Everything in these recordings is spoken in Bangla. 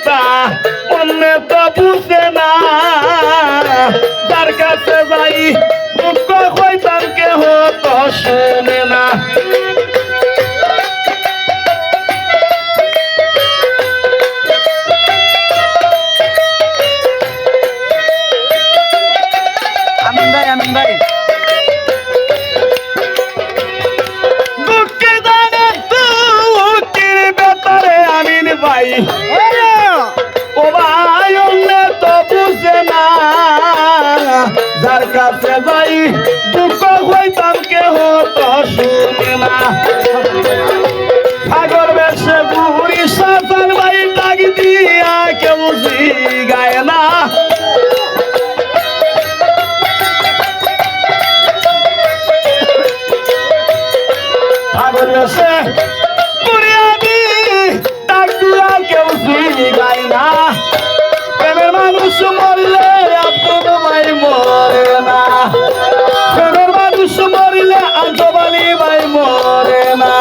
কথা অন্য তো বুঝে না যার কাছে যাই দুঃখ হইতাম কেহ তো শুনে না আমিন ভাই দুঃখে জানে দুঃখের ব্যাপারে আমিন ভাই ও ভাই অন্য তো বুঝে না যার কাছে যাই দুঃখ হইতাম কেহ তো শুনে না সাগর বেশে বুড়ি সাজান ভাই ডাক দিয়া কেউ গায় না সাগর বেশে বুড়ি আমি ডাক দিয়া কেউ গায় না প্রেমের মানুষ মরলে আপনার ভাই মরে না প্রেমের মানুষ মরলে আজবালি ভাই মরে না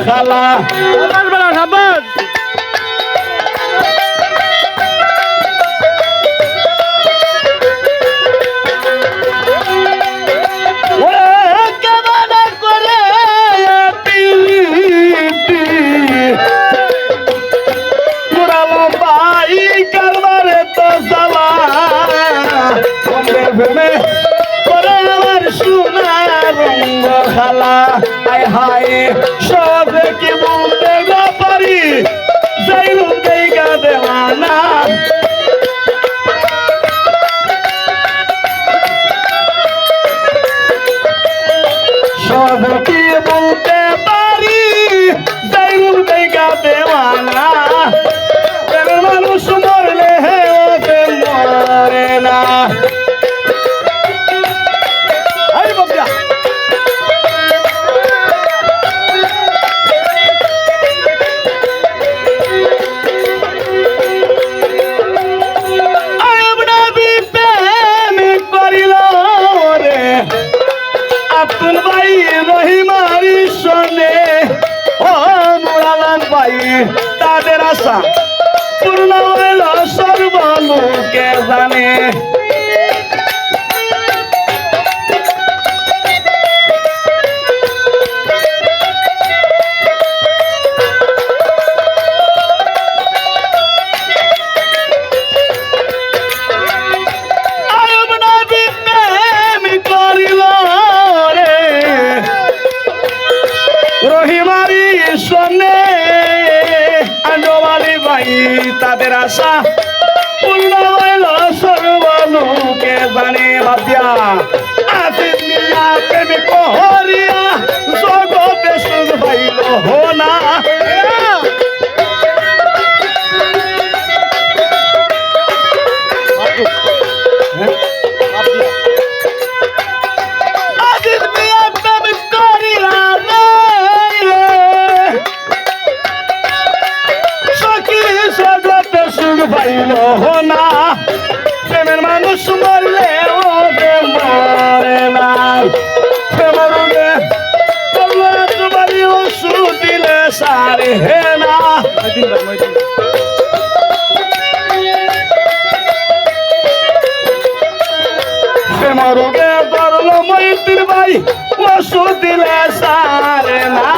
খালা খালা আয় হায় সবে কি বলতে না পারি যাই বলতে দেওয়ানা সবে কি বলতে পারি যাই বলতে দেওয়ানা মানুষ মরলে হে ওকে মরে না তাদের আশা পূর্ণ হইল সর্বলোকে জানে রহিমারি শোনে আন্ডবালি ভাই তাদের আশা পূর্ণ হইল সর্বলোকে জানে বাদিয়া আসিস মিয়া প্রেমিক হরিয়া জগতে সুখ পাইল হো না পাইল না প্রেমের মানুষ মরলে ওকে মরে না প্রেমের বাড়ি ওষুধ দিলে সারে হে না প্রেমের রোগে ধরলো মৈত্রীর ভাই ওষুধ দিলে সারে না